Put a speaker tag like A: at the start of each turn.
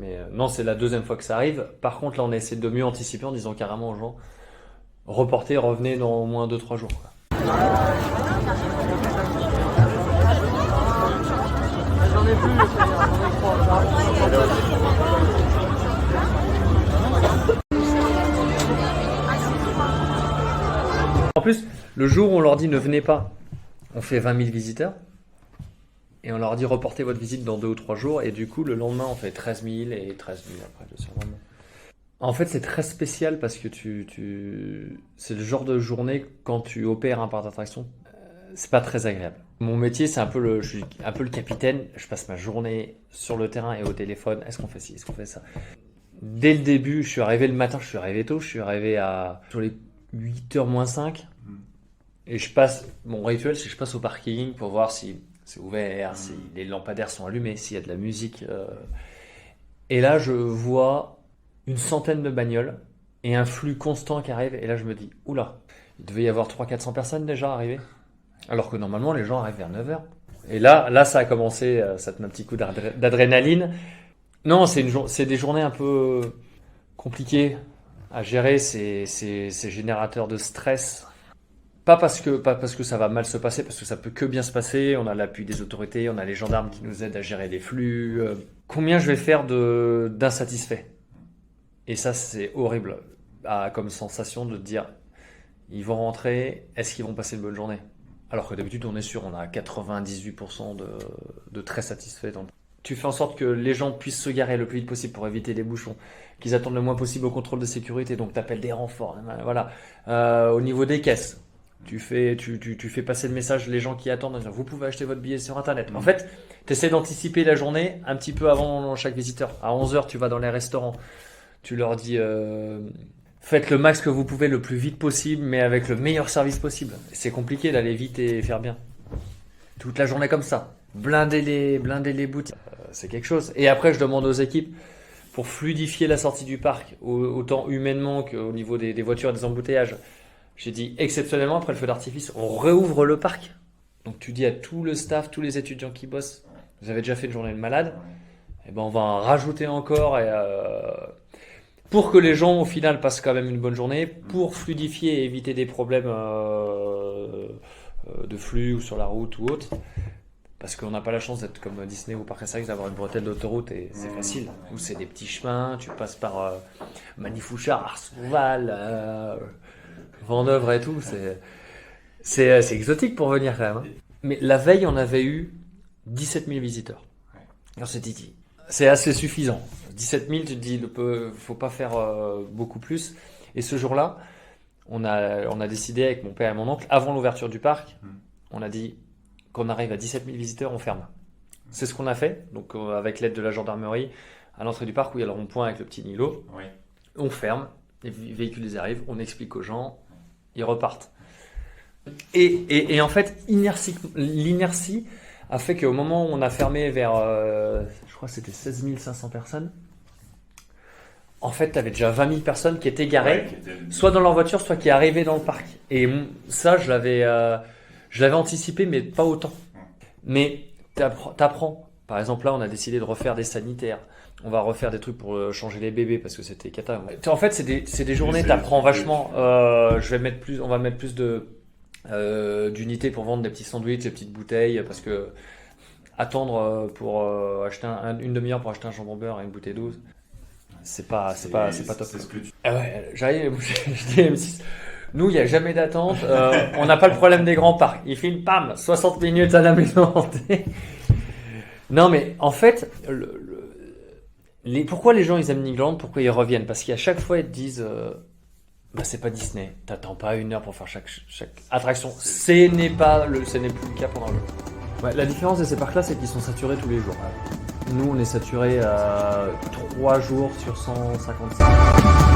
A: Mais non, c'est la deuxième fois que ça arrive. Par contre, là, on a essayé de mieux anticiper en disant carrément aux gens, reportez, revenez dans au moins 2-3 jours, quoi. J'en ai plus, en plus, le jour où on leur dit ne venez pas, on fait 20 000 visiteurs. Et on leur dit reportez votre visite dans 2 ou 3 jours. Et du coup, le lendemain, on fait 13 000 et 13 000 après le surlendemain. En fait, c'est très spécial parce que c'est le genre de journée quand tu opères un parc d'attraction, c'est pas très agréable. Mon métier, c'est je suis un peu le capitaine. Je passe ma journée sur le terrain et au téléphone. Est-ce qu'on fait ci, est-ce qu'on fait ça? Dès le début, je suis arrivé le matin, je suis arrivé tôt, je suis arrivé sur les 8h moins 5. Et mon rituel, c'est que je passe au parking pour voir si c'est ouvert, si les lampadaires sont allumés, s'il y a de la musique. Et là, je vois une centaine de bagnoles et un flux constant qui arrive. Et là, je me dis, oula, il devait y avoir 300-400 personnes déjà arrivées. Alors que normalement, les gens arrivent vers 9h. Et là, ça a commencé, ça te met un petit coup d'adrénaline. Non, c'est des journées un peu compliquées à gérer. C'est générateur de stress. Pas parce que ça va mal se passer, parce que ça peut que bien se passer. On a l'appui des autorités, on a les gendarmes qui nous aident à gérer les flux. Combien je vais faire d'insatisfaits? Et ça, c'est horrible comme sensation de te dire, ils vont rentrer, est-ce qu'ils vont passer une bonne journée? Alors que d'habitude, on est sûr, on a 98% de très satisfaits. Tu fais en sorte que les gens puissent se garer le plus vite possible pour éviter les bouchons, qu'ils attendent le moins possible au contrôle de sécurité, donc tu appelles des renforts. Voilà. Au niveau des caisses, tu fais passer le message, les gens qui attendent, vous pouvez acheter votre billet sur Internet. En fait, tu essaies d'anticiper la journée un petit peu avant chaque visiteur. À 11h, tu vas dans les restaurants. Tu leur dis, faites le max que vous pouvez le plus vite possible, mais avec le meilleur service possible. C'est compliqué d'aller vite et faire bien. Toute la journée comme ça. Blinder les boutiques. C'est quelque chose. Et après, je demande aux équipes, pour fluidifier la sortie du parc, autant humainement qu'au niveau des voitures et des embouteillages, j'ai dit exceptionnellement, après le feu d'artifice, on réouvre le parc. Donc tu dis à tout le staff, tous les étudiants qui bossent, vous avez déjà fait une journée de malade, et ben on va en rajouter encore pour que les gens au final passent quand même une bonne journée, pour fluidifier et éviter des problèmes de flux ou sur la route ou autre. Parce qu'on n'a pas la chance d'être comme Disney ou Parc Astérix, d'avoir une bretelle d'autoroute et c'est facile. Nous, c'est des petits chemins, tu passes par Manifouchard, Arsouval, Vendeuvre et tout. C'est exotique pour venir quand même. Hein. Mais la veille, on avait eu 17 000 visiteurs. On s'est dit, c'est assez suffisant. 17 000, tu te dis, faut pas faire beaucoup plus. Et ce jour-là, on a décidé avec mon père et mon oncle, avant l'ouverture du parc, on a dit, qu'on arrive à 17 000 visiteurs, on ferme. C'est ce qu'on a fait, donc avec l'aide de la gendarmerie, à l'entrée du parc où il y a le rond-point avec le petit Nilo. Oui. On ferme, les véhicules ils arrivent, on explique aux gens, ils repartent. Et en fait, l'inertie a fait qu'au moment où on a fermé vers, je crois que c'était 16 500 personnes, en fait, tu avais déjà 20 000 personnes qui étaient garées, soit dans leur voiture, soit qui arrivaient dans le parc. Et ça, je l'avais anticipé, mais pas autant. Mais t'apprends. Par exemple, là, on a décidé de refaire des sanitaires. On va refaire des trucs pour changer les bébés parce que c'était cata. En fait, c'est des journées, t'apprends vachement. On va mettre plus d'unités pour vendre des petits sandwichs, des petites bouteilles, parce que attendre pour acheter une demi-heure pour acheter un jambon beurre et une bouteille d'eau, c'est pas top.
B: C'est ce que tu...
A: Ah ouais, j'arrive, je dis M6. Nous, il n'y a jamais d'attente. On n'a pas le problème des grands parcs. Ils filment, pam, 60 minutes à la maison. Non, mais en fait, pourquoi les gens ils aiment Nigloland? Pourquoi ils reviennent? Parce qu'à chaque fois, ils te disent c'est pas Disney. T'attends pas 1 heure pour faire chaque attraction. Ce n'est plus le cas pendant le jeu. Ouais, la différence de ces parcs-là, c'est qu'ils sont saturés tous les jours. Nous, on est saturés 3 jours sur 155.